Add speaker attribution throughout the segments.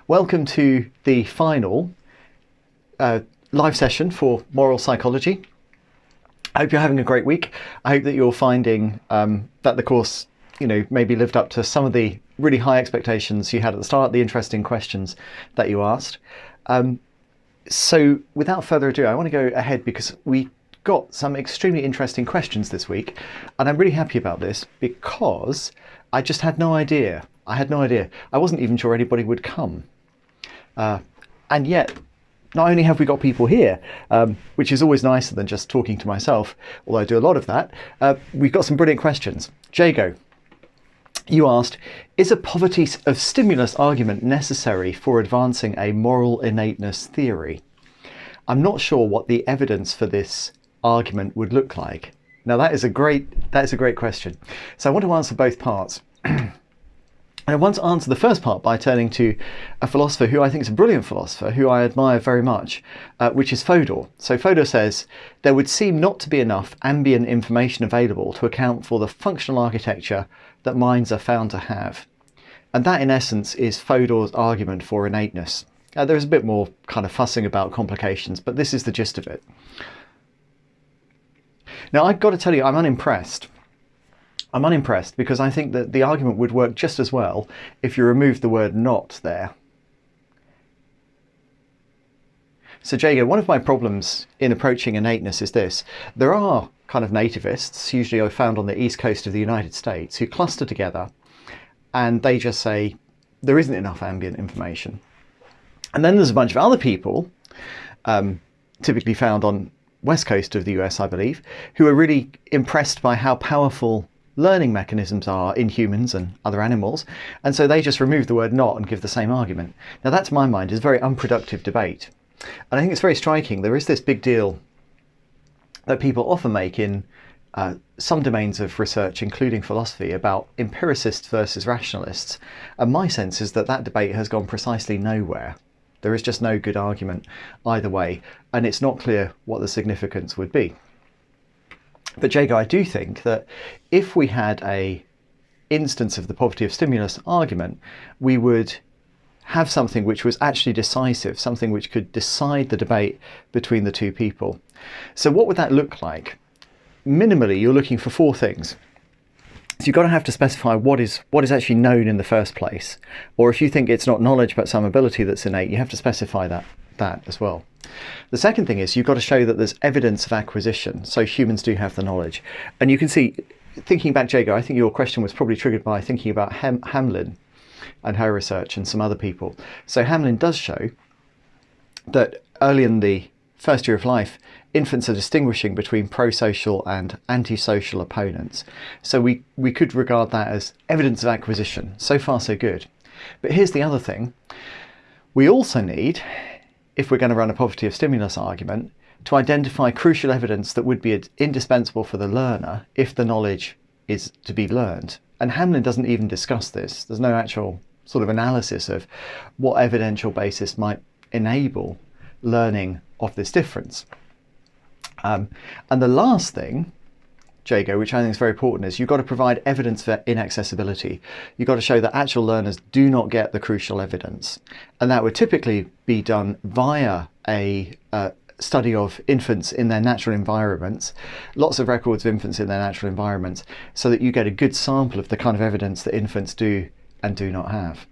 Speaker 1: Welcome to the final live session for moral psychology. I hope you're having a great week. I hope that you're finding that the course, maybe lived up to some of the really high expectations you had at the start, the interesting questions that you asked. So without further ado, I want to go ahead because we got some extremely interesting questions this week, and I'm really happy about this because I just had no idea. I wasn't even sure anybody would come. And yet, not only have we got people here, which is always nicer than just talking to myself, although I do a lot of that, we've got some brilliant questions. Jago, you asked, is a poverty of stimulus argument necessary for advancing a moral innateness theory? I'm not sure what the evidence for this argument would look like. Now that is a great question. So I want to answer both parts. I want to answer the first part by turning to a philosopher who I think is a brilliant philosopher, who I admire very much, which is Fodor. So Fodor says, there would seem not to be enough ambient information available to account for the functional architecture that minds are found to have. And that in essence is Fodor's argument for innateness. There's a bit more kind of fussing about complications, but this is the gist of it. Now I've got to tell you, I'm unimpressed. I'm unimpressed because I think that the argument would work just as well if you removed the word not there. So Jago, one of my problems in approaching innateness is this. There are kind of nativists, usually found on the east coast of the United States, who cluster together and they just say there isn't enough ambient information. And then there's a bunch of other people, typically found on west coast of the US, I believe, who are really impressed by how powerful learning mechanisms are in humans and other animals, and so they just remove the word not and give the same argument. Now that, to my mind, is a very unproductive debate, and I think it's very striking. There is this big deal that people often make in some domains of research, including philosophy, about empiricists versus rationalists, and my sense is that that debate has gone precisely nowhere. There is just no good argument either way, and it's not clear what the significance would be. But Jago, I do think that if we had a instance of the poverty of stimulus argument, we would have something which was actually decisive, something which could decide the debate between the two people. So what would that look like? Minimally, you're looking for four things. So you've got to have to specify what is actually known in the first place. Or if you think it's not knowledge but some ability that's innate, you have to specify that as well. The second thing is you've got to show that there's evidence of acquisition, so humans do have the knowledge. And you can see, thinking back, Jago, I think your question was probably triggered by thinking about Hamlin and her research and some other people. So Hamlin does show that early in the first year of life, infants are distinguishing between pro-social and anti-social opponents. So we could regard that as evidence of acquisition. So far, so good. But here's the other thing. We also need, if we're going to run a poverty of stimulus argument, to identify crucial evidence that would be indispensable for the learner if the knowledge is to be learned. And Hamlin doesn't even discuss this. There's no actual sort of analysis of what evidential basis might enable learning of this difference. And the last thing, Jago, which I think is very important, is you've got to provide evidence for inaccessibility. You've got to show that actual learners do not get the crucial evidence. And that would typically be done via a study of infants in their natural environments, lots of records of infants in their natural environments, so that you get a good sample of the kind of evidence that infants do and do not have.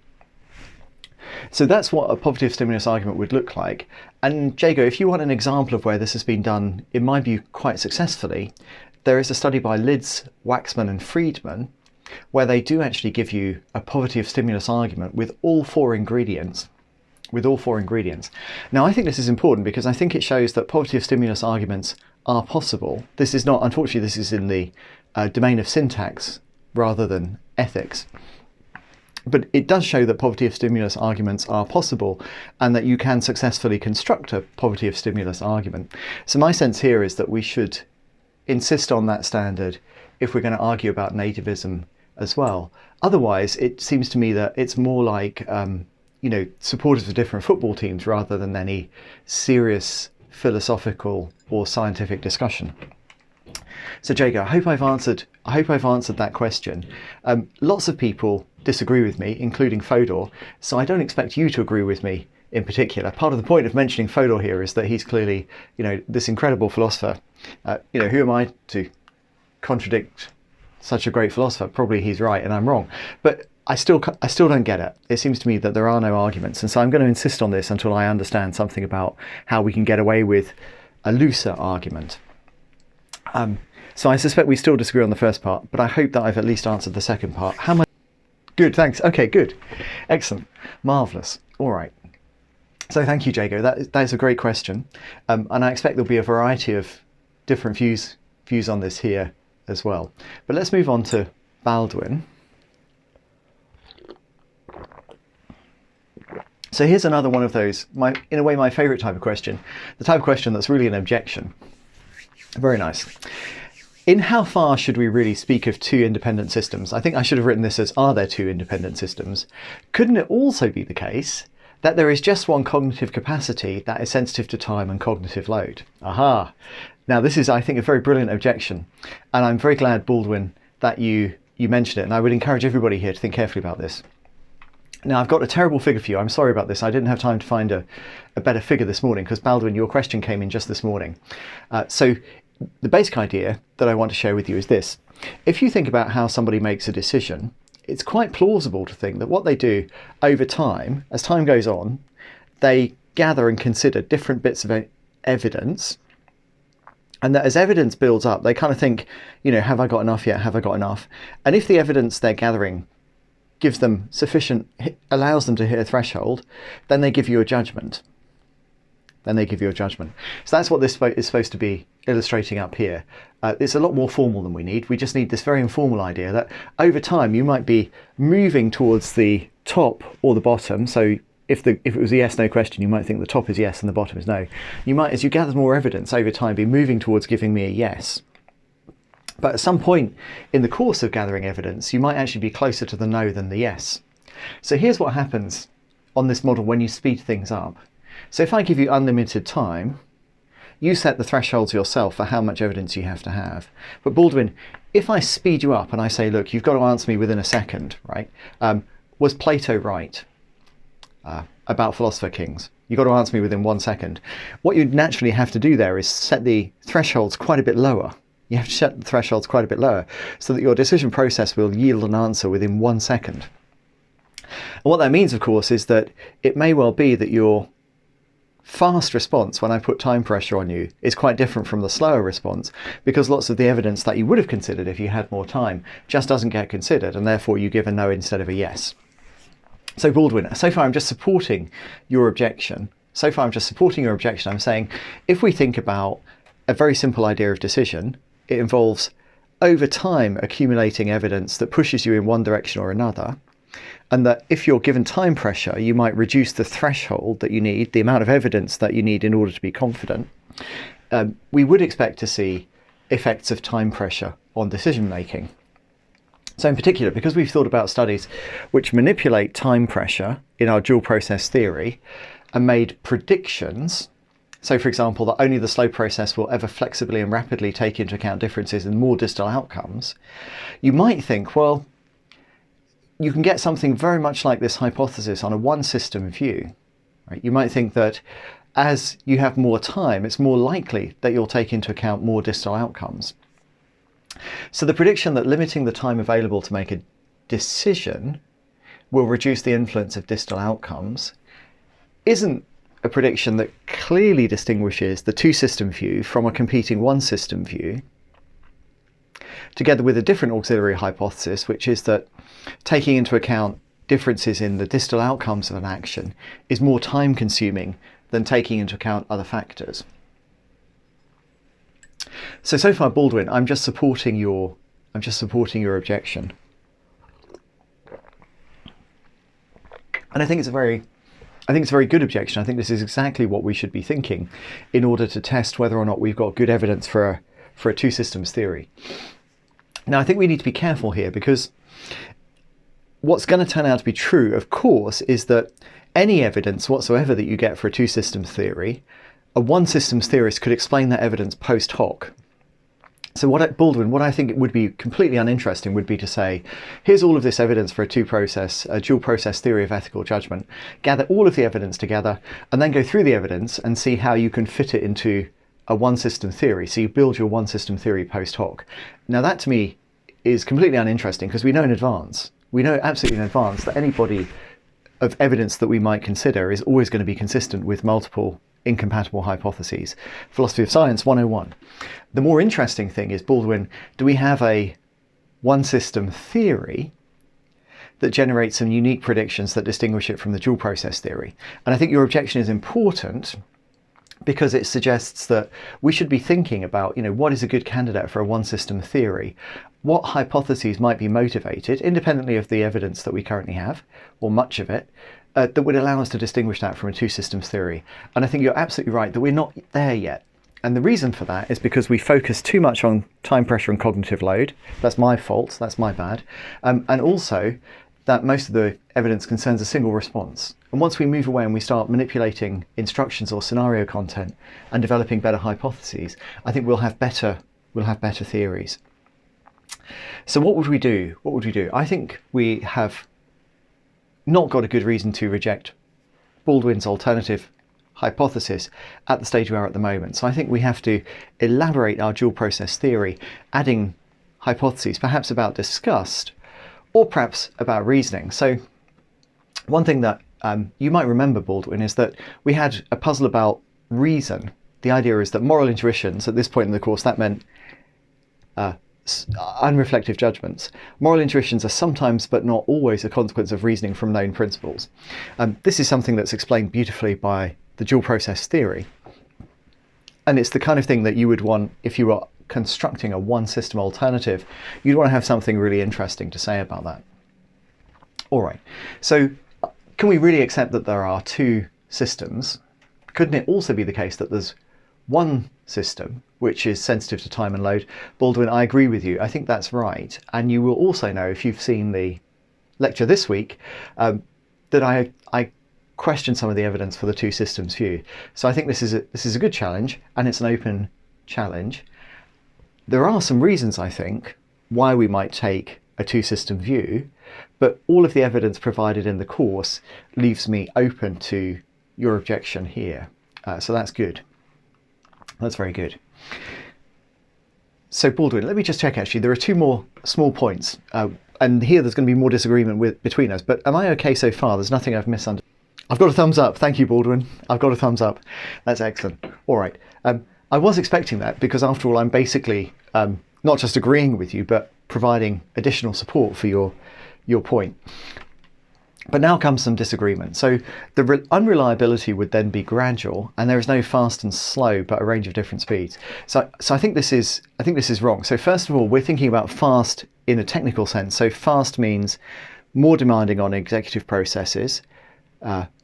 Speaker 1: So that's what a poverty of stimulus argument would look like. And Jago, if you want an example of where this has been done, in my view, quite successfully, there is a study by Lids, Waxman and Friedman, where they do actually give you a poverty of stimulus argument with all four ingredients. Now, I think this is important because I think it shows that poverty of stimulus arguments are possible. This is not, unfortunately, this is in the domain of syntax rather than ethics. But it does show that poverty of stimulus arguments are possible and that you can successfully construct a poverty of stimulus argument. So my sense here is that we should insist on that standard if we're going to argue about nativism as well. Otherwise, it seems to me that it's more like, supporters of different football teams rather than any serious philosophical or scientific discussion. So Jago, I hope I've answered I hope I've answered that question. Lots of people disagree with me, including Fodor, so I don't expect you to agree with me in particular. Part of the point of mentioning Fodor here is that he's clearly, this incredible philosopher. Who am I to contradict such a great philosopher? Probably he's right and I'm wrong. But I still don't get it. It seems to me that there are no arguments, and so I'm going to insist on this until I understand something about how we can get away with a looser argument. So I suspect we still disagree on the first part, but I hope that I've at least answered the second part. How much? Good, thanks. Okay, good. Excellent. Marvellous. All right. So thank you, Jago. That is a great question. And I expect there'll be a variety of different views on this here as well. But let's move on to Baldwin. So here's another one of those, in a way, my favourite type of question. The type of question that's really an objection. Very nice. In how far should we really speak of two independent systems? I think I should have written this as, are there two independent systems? Couldn't it also be the case that there is just one cognitive capacity that is sensitive to time and cognitive load? Aha! Now this is, I think, a very brilliant objection. And I'm very glad, Baldwin, that you mentioned it. And I would encourage everybody here to think carefully about this. Now, I've got a terrible figure for you. I'm sorry about this. I didn't have time to find a better figure this morning because, Baldwin, your question came in just this morning. So the basic idea that I want to share with you is this. If you think about how somebody makes a decision, it's quite plausible to think that what they do over time, as time goes on, they gather and consider different bits of evidence, and that as evidence builds up, they kind of think, have I got enough yet? Have I got enough? And if the evidence they're gathering gives them allows them to hit a threshold, then they give you a judgment. So that's what this is supposed to be illustrating up here. It's a lot more formal than we need. We just need this very informal idea that over time you might be moving towards the top or the bottom. So if it was a yes/no question, you might think the top is yes and the bottom is no. You might, as you gather more evidence over time, be moving towards giving me a yes. But at some point in the course of gathering evidence, you might actually be closer to the no than the yes. So here's what happens on this model when you speed things up. So if I give you unlimited time, you set the thresholds yourself for how much evidence you have to have. But Baldwin, if I speed you up and I say, look, you've got to answer me within a second, right? Was Plato right about philosopher kings? You've got to answer me within 1 second. What you'd naturally have to do there is set the thresholds quite a bit lower. You have to set the thresholds quite a bit lower so that your decision process will yield an answer within 1 second. And what that means, of course, is that it may well be that your fast response when I put time pressure on you is quite different from the slower response, because lots of the evidence that you would have considered if you had more time just doesn't get considered, and therefore you give a no instead of a yes. So Baldwin, so far I'm just supporting your objection. I'm saying if we think about a very simple idea of decision, it involves over time accumulating evidence that pushes you in one direction or another, and that if you're given time pressure, you might reduce the threshold that you need, the amount of evidence that you need in order to be confident. We would expect to see effects of time pressure on decision making. So in particular, because we've thought about studies which manipulate time pressure in our dual process theory and made predictions. So, for example, that only the slow process will ever flexibly and rapidly take into account differences in more distal outcomes, you might think, well, you can get something very much like this hypothesis on a one-system view. Right? You might think that as you have more time, it's more likely that you'll take into account more distal outcomes. So the prediction that limiting the time available to make a decision will reduce the influence of distal outcomes isn't a prediction that clearly distinguishes the two-system view from a competing one-system view, together with a different auxiliary hypothesis, which is that taking into account differences in the distal outcomes of an action is more time-consuming than taking into account other factors. So far, Baldwin, I'm just supporting your objection, and I think it's a very good objection. I think this is exactly what we should be thinking in order to test whether or not we've got good evidence for a two systems theory. Now, I think we need to be careful here, because what's going to turn out to be true, of course, is that any evidence whatsoever that you get for a two systems theory, a one systems theorist could explain that evidence post hoc. So Baldwin, what I think would be completely uninteresting would be to say, here's all of this evidence for a dual process theory of ethical judgment, gather all of the evidence together, and then go through the evidence and see how you can fit it into a one system theory. So you build your one system theory post hoc. Now that to me is completely uninteresting, because we know absolutely in advance that any body of evidence that we might consider is always going to be consistent with multiple incompatible hypotheses. Philosophy of Science 101. The more interesting thing is, Baldwin, do we have a one system theory that generates some unique predictions that distinguish it from the dual process theory? And I think your objection is important, because it suggests that we should be thinking about, what is a good candidate for a one system theory? What hypotheses might be motivated, independently of the evidence that we currently have, or much of it, that would allow us to distinguish that from a two systems theory? And I think you're absolutely right that we're not there yet. And the reason for that is because we focus too much on time pressure and cognitive load. That's my fault, that's my bad. And also that most of the evidence concerns a single response. And once we move away and we start manipulating instructions or scenario content and developing better hypotheses, I think we'll have better theories. So what would we do? I think we have not got a good reason to reject Baldwin's alternative hypothesis at the stage we are at the moment. So I think we have to elaborate our dual process theory, adding hypotheses, perhaps about disgust, or perhaps about reasoning. So one thing that you might remember, Baldwin, is that we had a puzzle about reason. The idea is that moral intuitions, at this point in the course, that meant unreflective judgments. Moral intuitions are sometimes, but not always, a consequence of reasoning from known principles. This is something that's explained beautifully by the dual process theory. And it's the kind of thing that you would want if you were constructing a one system alternative. You'd want to have something really interesting to say about that. All right, so can we really accept that there are two systems? Couldn't it also be the case that there's one system which is sensitive to time and load? Baldwin, I agree with you. I think that's right. And you will also know, if you've seen the lecture this week, that I question some of the evidence for the two systems view. So I think this is a good challenge, and it's an open challenge. There are some reasons, I think, why we might take a two system view, but all of the evidence provided in the course leaves me open to your objection here. So that's good. That's very good. So Baldwin, let me just check actually. There are two more small points, and here there's going to be more disagreement between us, but am I okay so far? There's nothing I've misunderstood. I've got a thumbs up. Thank you, Baldwin. I've got a thumbs up. That's excellent. All right. I was expecting that, because after all, I'm basically not just agreeing with you, but providing additional support for your point. But now comes some disagreement. So the unreliability would then be gradual, and there is no fast and slow, but a range of different speeds. So I think this is wrong. So first of all, we're thinking about fast in a technical sense. So fast means more demanding on executive processes,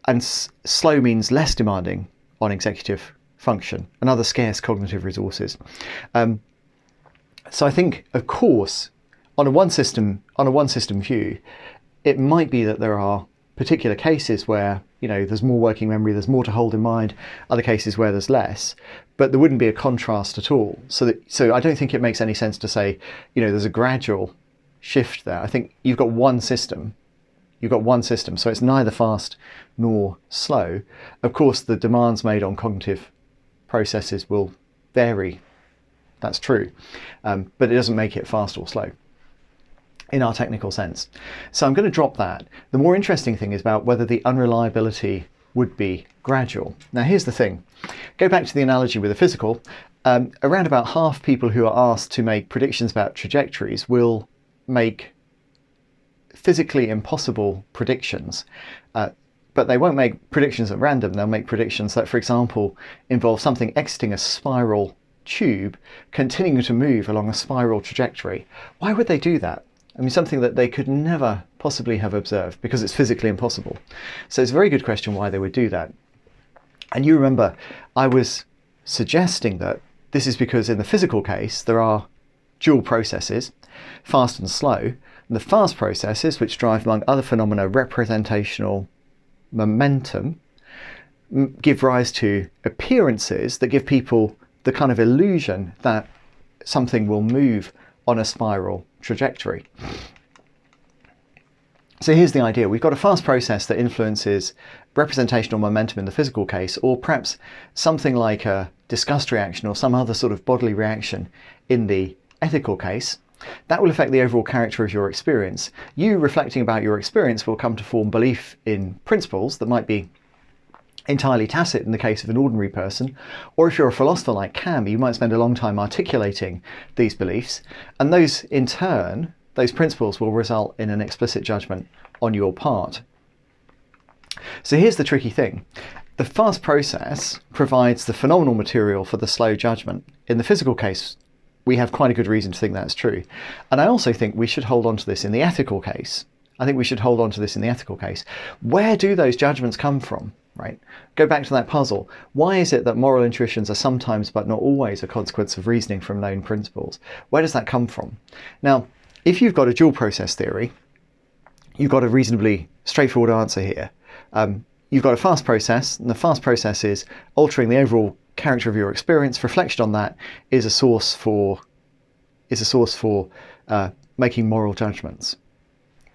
Speaker 1: and slow means less demanding on executive function and other scarce cognitive resources. So I think, of course, on a one system view, it might be that there are particular cases where there's more working memory, there's more to hold in mind, other cases where there's less, but there wouldn't be a contrast at all. So I don't think it makes any sense to say there's a gradual shift there. I think you've got one system, so it's neither fast nor slow. Of course, the demands made on cognitive processes will vary. That's true, but it doesn't make it fast or slow in our technical sense. So I'm going to drop that. The more interesting thing is about whether the unreliability would be gradual. Now here's the thing. Go back to the analogy with the physical. Around about half people who are asked to make predictions about trajectories will make physically impossible predictions, but they won't make predictions at random. They'll make predictions that, for example, involve something exiting a spiral tube continuing to move along a spiral trajectory. Why would they do that? I mean, something that they could never possibly have observed, because it's physically impossible. So it's a very good question why they would do that. And you remember, I was suggesting that this is because in the physical case, there are dual processes, fast and slow. And the fast processes, which drive, among other phenomena, representational momentum, give rise to appearances that give people the kind of illusion that something will move on a spiral trajectory. So here's the idea. We've got a fast process that influences representational momentum in the physical case, or perhaps something like a disgust reaction or some other sort of bodily reaction in the ethical case. That will affect the overall character of your experience. You reflecting about your experience will come to form belief in principles that might be entirely tacit in the case of an ordinary person, or if you're a philosopher like Cam, you might spend a long time articulating these beliefs, and those in turn, those principles will result in an explicit judgment on your part. So here's the tricky thing. The fast process provides the phenomenal material for the slow judgment. In the physical case, we have quite a good reason to think that's true. And I also think we should hold on to this in the ethical case. Where do those judgments come from, right? Go back to that puzzle. Why is it that moral intuitions are sometimes, but not always, a consequence of reasoning from known principles? Where does that come from? Now, if you've got a dual process theory, you've got a reasonably straightforward answer here. You've got a fast process, and the fast process is altering the overall character of your experience. Reflection on that is a source for making moral judgments.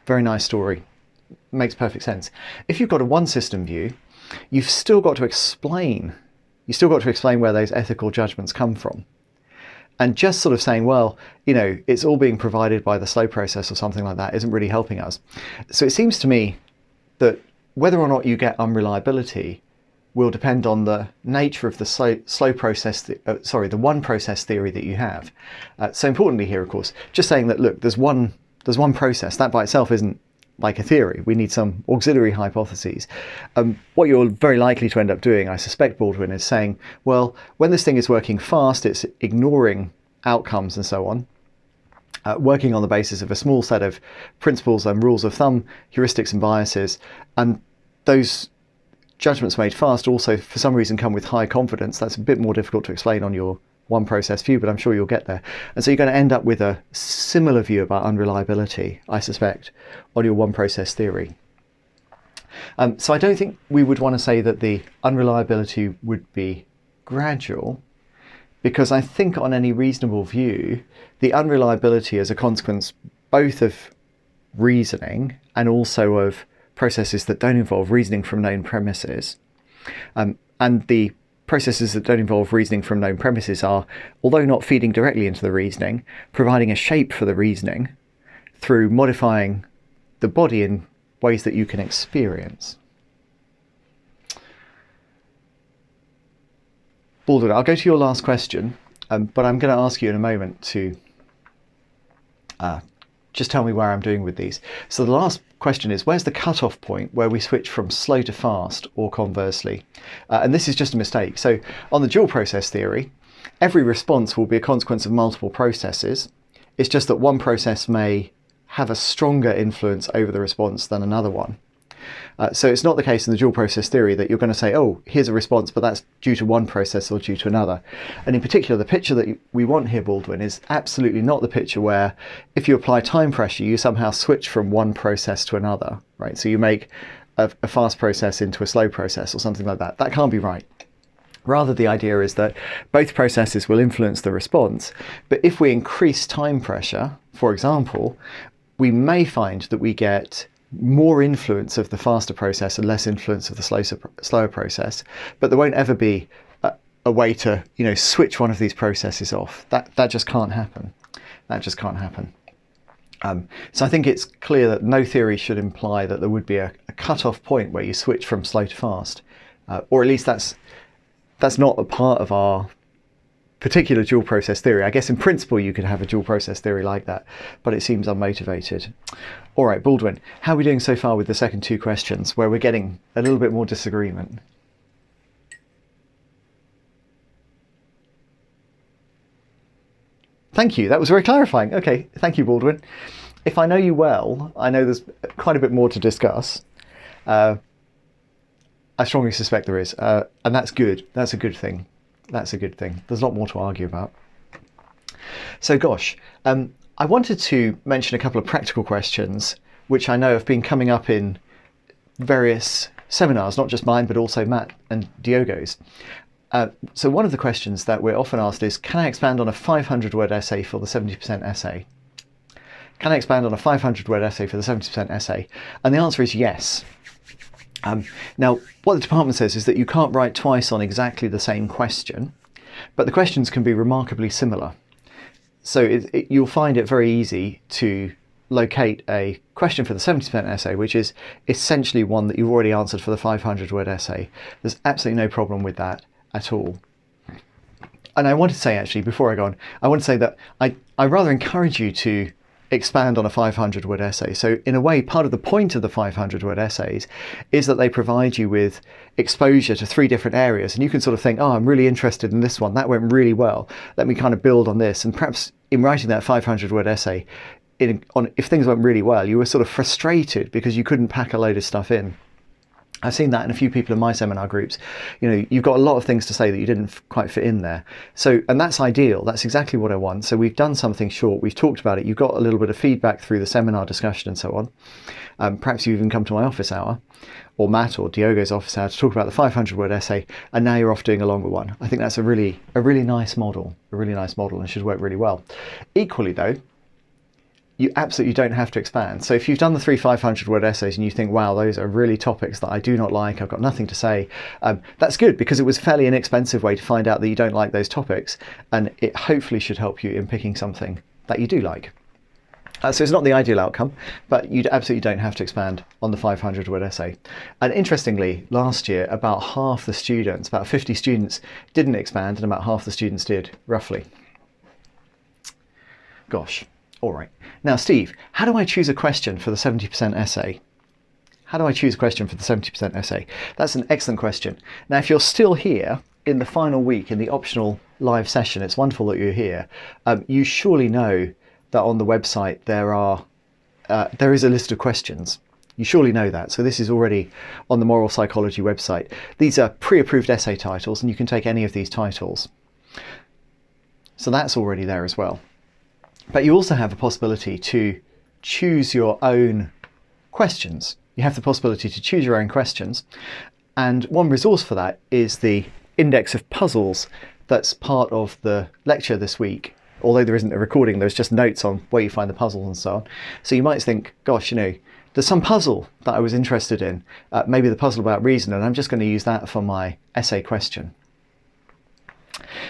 Speaker 1: Very nice story. Makes perfect sense. If you've got a one system view, you've still got to explain where those ethical judgments come from. And just sort of saying, well, you know, it's all being provided by the slow process or something like that isn't really helping us. So it seems to me that whether or not you get unreliability will depend on the nature of the slow process, the one process theory that you have. So importantly here, of course, just saying that, look, there's one process, that by itself isn't like a theory. We need some auxiliary hypotheses. What you're very likely to end up doing, I suspect, Baldwin, is saying, well, when this thing is working fast, it's ignoring outcomes and so on, working on the basis of a small set of principles and rules of thumb, heuristics and biases, and those judgments made fast also for some reason come with high confidence. That's a bit more difficult to explain on your one process view, but I'm sure you'll get there. And so you're going to end up with a similar view about unreliability, I suspect, on your one process theory. So I don't think we would want to say that the unreliability would be gradual, because I think on any reasonable view, the unreliability is a consequence both of reasoning and also of processes that don't involve reasoning from known premises. And the processes that don't involve reasoning from known premises are, although not feeding directly into the reasoning, providing a shape for the reasoning through modifying the body in ways that you can experience. Baldwin, I'll go to your last question, but I'm going to ask you in a moment to just tell me where I'm doing with these. So the last question is, where's the cutoff point where we switch from slow to fast, or conversely? And this is just a mistake. So on the dual process theory, every response will be a consequence of multiple processes. It's just that one process may have a stronger influence over the response than another one. So it's not the case in the dual process theory that you're going to say, oh, here's a response, but that's due to one process or due to another. And in particular, the picture that we want here, Baldwin, is absolutely not the picture where if you apply time pressure, you somehow switch from one process to another, right? So you make a fast process into a slow process or something like that. That can't be right. Rather, the idea is that both processes will influence the response, but if we increase time pressure, for example, we may find that we get more influence of the faster process and less influence of the slower process, but there won't ever be a way to, you know, switch one of these processes off. That just can't happen. That just can't happen. So I think it's clear that no theory should imply that there would be a cut-off point where you switch from slow to fast, or at least that's not a part of our particular dual process theory. I guess in principle you could have a dual process theory like that, but it seems unmotivated. All right, Baldwin, how are we doing so far with the second two questions, where we're getting a little bit more disagreement? Thank you, that was very clarifying. Okay, thank you, Baldwin. If I know you well, I know there's quite a bit more to discuss. I strongly suspect there is, and that's good. That's a good thing. That's a good thing. There's a lot more to argue about. So gosh, I wanted to mention a couple of practical questions which I know have been coming up in various seminars, not just mine, but also Matt and Diogo's. So one of the questions that we're often asked is, can I expand on a 500-word essay for the 70% essay? Can I expand on a 500-word essay for the 70% essay? And the answer is yes. Now, what the department says is that you can't write twice on exactly the same question, but the questions can be remarkably similar. So you'll find it very easy to locate a question for the 70% essay, which is essentially one that you've already answered for the 500-word essay. There's absolutely no problem with that at all. And I want to say, actually, before I go on, I want to say that I rather encourage you to expand on a 500-word essay. So in a way, part of the point of the 500-word essays is that they provide you with exposure to 3 different areas, and you can sort of think, oh, I'm really interested in this one, that went really well, let me kind of build on this. And perhaps in writing that 500-word essay, if things went really well, you were sort of frustrated because you couldn't pack a load of stuff in. I've seen that in a few people in my seminar groups. You know, you've got a lot of things to say that you didn't quite fit in there. So, and that's ideal. That's exactly what I want. So we've done something short. We've talked about it. You've got a little bit of feedback through the seminar discussion and so on. Perhaps you even come to my office hour, or Matt or Diogo's office hour, to talk about the 500-word essay, and now you're off doing a longer one. I think that's a really nice model, and should work really well. Equally though, you absolutely don't have to expand. So if you've done the 3 500-word essays and you think, wow, those are really topics that I do not like, I've got nothing to say, that's good, because it was a fairly inexpensive way to find out that you don't like those topics, and it hopefully should help you in picking something that you do like. So it's not the ideal outcome, but you absolutely don't have to expand on the 500-word essay. And interestingly, last year, about half the students, about 50 students, didn't expand, and about half the students did, roughly. Gosh. All right. Now, Steve, how do I choose a question for the 70% essay? How do I choose a question for the 70% essay? That's an excellent question. Now, if you're still here in the final week in the optional live session, it's wonderful that you're here. You surely know that on the website there is a list of questions. You surely know that. So this is already on the Moral Psychology website. These are pre-approved essay titles, and you can take any of these titles. So that's already there as well. But you also have a possibility to choose your own questions. You have the possibility to choose your own questions. And one resource for that is the index of puzzles that's part of the lecture this week. Although there isn't a recording, there's just notes on where you find the puzzles and so on. So you might think, gosh, you know, there's some puzzle that I was interested in, maybe the puzzle about reason, and I'm just going to use that for my essay question.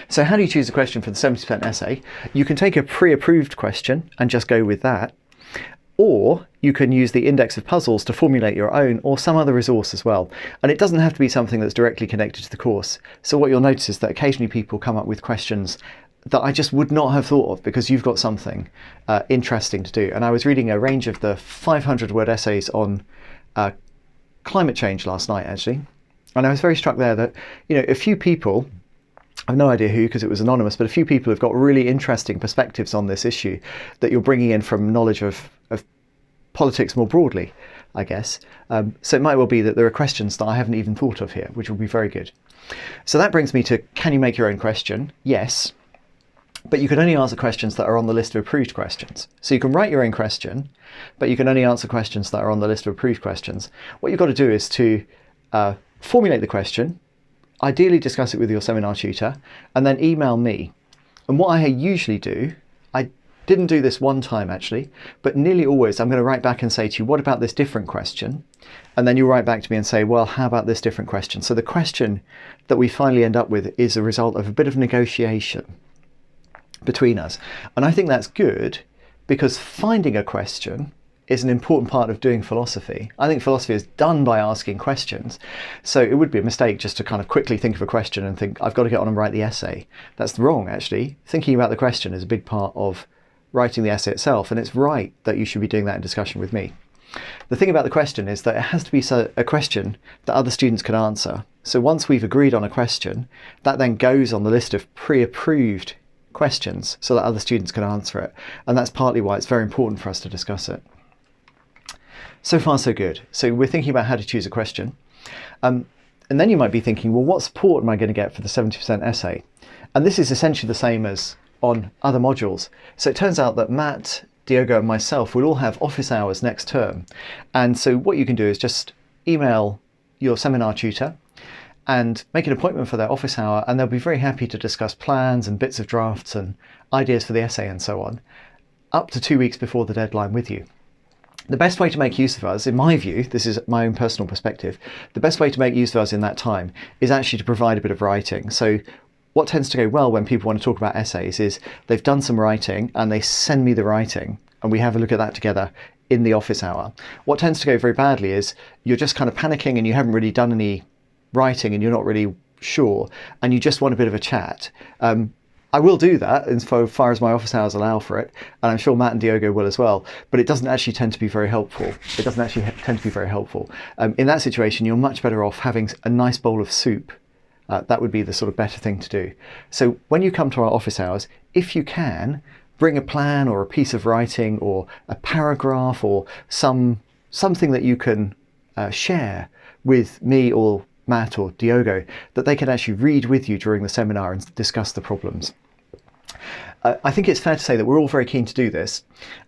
Speaker 1: So how do you choose a question for the 70% essay? You can take a pre-approved question and just go with that, or you can use the index of puzzles to formulate your own, or some other resource as well. And it doesn't have to be something that's directly connected to the course. So what you'll notice is that occasionally people come up with questions that I just would not have thought of, because you've got something interesting to do. And I was reading a range of the 500-word essays on climate change last night, actually. And I was very struck there that, you know, a few people, I've no idea who, because it was anonymous, but a few people have got really interesting perspectives on this issue that you're bringing in from knowledge of politics more broadly, I guess. So it might well be that there are questions that I haven't even thought of here, which will be very good. So that brings me to, can you make your own question? Yes, but you can only answer questions that are on the list of approved questions. So you can write your own question, but you can only answer questions that are on the list of approved questions. What you've got to do is to formulate the question, ideally discuss it with your seminar tutor, and then email me. And what I usually do, I didn't do this one time actually, but nearly always I'm going to write back and say to you, what about this different question? And then you'll write back to me and say, well, how about this different question? So the question that we finally end up with is a result of a bit of negotiation between us. And I think that's good, because finding a question is an important part of doing philosophy. I think philosophy is done by asking questions. So it would be a mistake just to kind of quickly think of a question and think, I've got to get on and write the essay. That's wrong, actually. Thinking about the question is a big part of writing the essay itself, and it's right that you should be doing that in discussion with me. The thing about the question is that it has to be a question that other students can answer. So once we've agreed on a question, that then goes on the list of pre-approved questions so that other students can answer it. And that's partly why it's very important for us to discuss it. So far, so good. So we're thinking about how to choose a question. And then you might be thinking, well, what support am I going to get for the 70% essay? And this is essentially the same as on other modules. So it turns out that Matt, Diogo and myself will all have office hours next term. And so what you can do is just email your seminar tutor and make an appointment for their office hour, and they'll be very happy to discuss plans and bits of drafts and ideas for the essay and so on, up to 2 weeks before the deadline with you. The best way to make use of us, in my view, this is my own personal perspective, the best way to make use of us in that time is actually to provide a bit of writing. So what tends to go well when people want to talk about essays is they've done some writing and they send me the writing and we have a look at that together in the office hour. What tends to go very badly is you're just kind of panicking and you haven't really done any writing and you're not really sure and you just want a bit of a chat. I will do that as far as my office hours allow for it, and I'm sure Matt and Diogo will as well, but it doesn't actually tend to be very helpful. It doesn't actually tend to be very helpful. In that situation, you're much better off having a nice bowl of soup. That would be the sort of better thing to do. So when you come to our office hours, if you can, bring a plan or a piece of writing or a paragraph or something that you can share with me or Matt or Diogo that they can actually read with you during the seminar and discuss the problems. I think it's fair to say that we're all very keen to do this,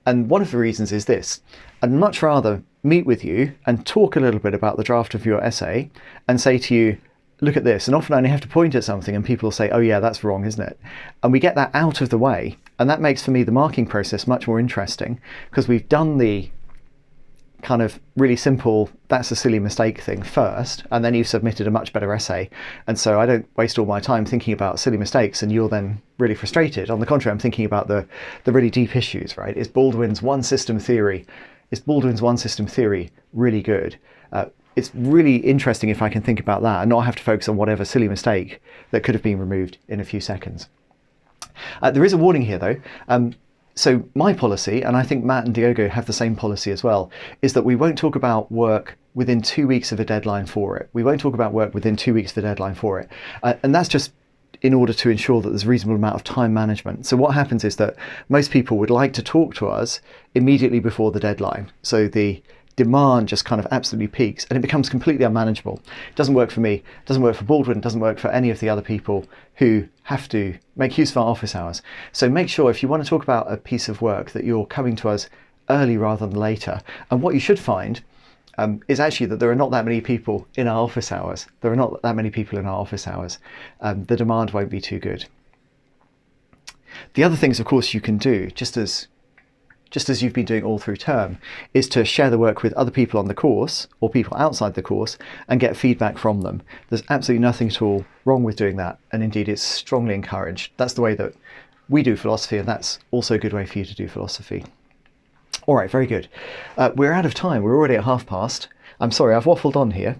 Speaker 1: and one of the reasons is this: I'd much rather meet with you and talk a little bit about the draft of your essay and say to you, look at this, and often I only have to point at something and people will say, oh yeah, that's wrong, isn't it? And we get that out of the way, and that makes for me the marking process much more interesting, because we've done the kind of really simple, that's a silly mistake thing first, and then you've submitted a much better essay. And so I don't waste all my time thinking about silly mistakes and you're then really frustrated. On the contrary, I'm thinking about the really deep issues, right? Is Baldwin's one system theory really good? It's really interesting if I can think about that and not have to focus on whatever silly mistake that could have been removed in a few seconds. There is a warning here though. So my policy, and I think Matt and Diogo have the same policy as well, is that we won't talk about work within 2 weeks of a deadline for it. We won't talk about work within 2 weeks of a deadline for it. And that's just in order to ensure that there's a reasonable amount of time management. So what happens is that most people would like to talk to us immediately before the deadline. So the demand just kind of absolutely peaks and it becomes completely unmanageable. It doesn't work for me, it doesn't work for Baldwin, it doesn't work for any of the other people who have to make use of our office hours. So make sure if you want to talk about a piece of work that you're coming to us early rather than later. And what you should find is actually that there are not that many people in our office hours. The demand won't be too good. The other things, of course, you can do, just as you've been doing all through term, is to share the work with other people on the course or people outside the course and get feedback from them. There's absolutely nothing at all wrong with doing that, and indeed it's strongly encouraged. That's the way that we do philosophy, and that's also a good way for you to do philosophy. All right, very good. We're out of time. We're already at past. I'm sorry, I've waffled on here.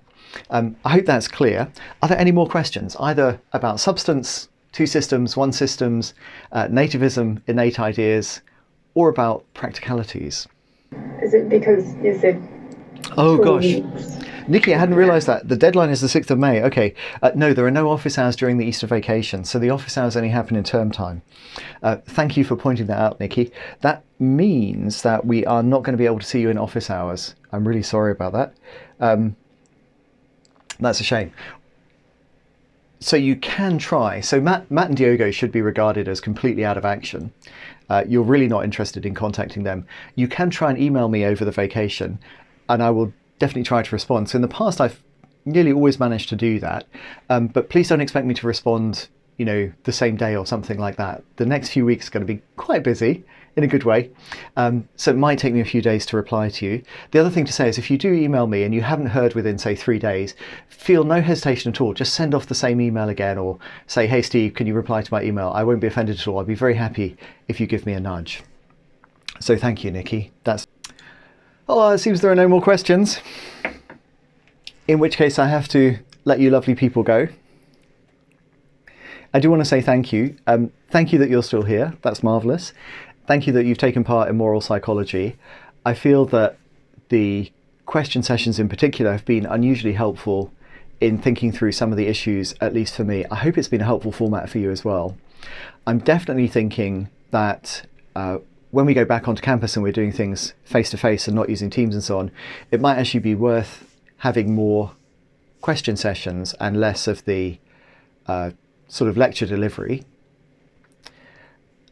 Speaker 1: I hope that's clear. Are there any more questions, either about substance, two systems, one systems, nativism, innate ideas, or about practicalities?
Speaker 2: Is it because you said...
Speaker 1: Oh gosh, Nikki, I hadn't realised that. The deadline is the 6th of May. Okay, no, there are no office hours during the Easter vacation, so the office hours only happen in term time. Thank you for pointing that out, Nikki. That means that we are not going to be able to see you in office hours. I'm really sorry about that. That's a shame. So you can try. So Matt and Diogo should be regarded as completely out of action. You're really not interested in contacting them. You can try and email me over the vacation, and I will definitely try to respond. So in the past, I've nearly always managed to do that, but please don't expect me to respond, the same day or something like that. The next few weeks are going to be quite busy in a good way, so it might take me a few days to reply to you. The other thing to say is if you do email me and you haven't heard within, say, 3 days, feel no hesitation at all. Just send off the same email again, or say, hey Steve, can you reply to my email? I won't be offended at all. I'll be very happy if you give me a nudge. So thank you, Nikki. It seems there are no more questions, in which case I have to let you lovely people go. I do want to say thank you. Thank you that you're still here. That's marvellous. Thank you that you've taken part in moral psychology. I feel that the question sessions in particular have been unusually helpful in thinking through some of the issues, at least for me. I hope it's been a helpful format for you as well. I'm definitely thinking that when we go back onto campus and we're doing things face-to-face and not using Teams and so on, it might actually be worth having more question sessions and less of the sort of lecture delivery.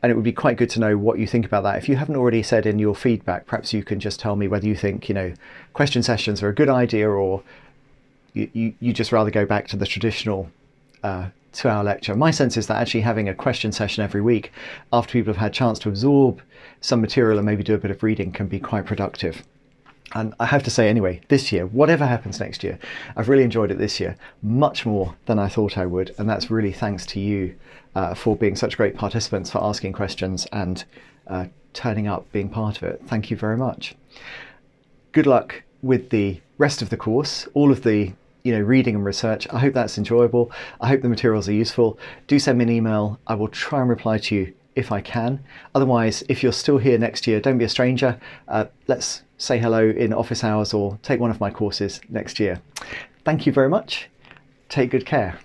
Speaker 1: And it would be quite good to know what you think about that. If you haven't already said in your feedback, perhaps you can just tell me whether you think, question sessions are a good idea, or you just rather go back to the traditional 2-hour lecture. My sense is that actually having a question session every week after people have had a chance to absorb some material and maybe do a bit of reading can be quite productive. And I have to say anyway, this year, whatever happens next year, I've really enjoyed it this year, much more than I thought I would. And that's really thanks to you for being such great participants, for asking questions and turning up, being part of it. Thank you very much. Good luck with the rest of the course, all of the reading and research. I hope that's enjoyable. I hope the materials are useful. Do send me an email. I will try and reply to you if I can. Otherwise, if you're still here next year, don't be a stranger. Let's say hello in office hours or take one of my courses next year. Thank you very much. Take good care.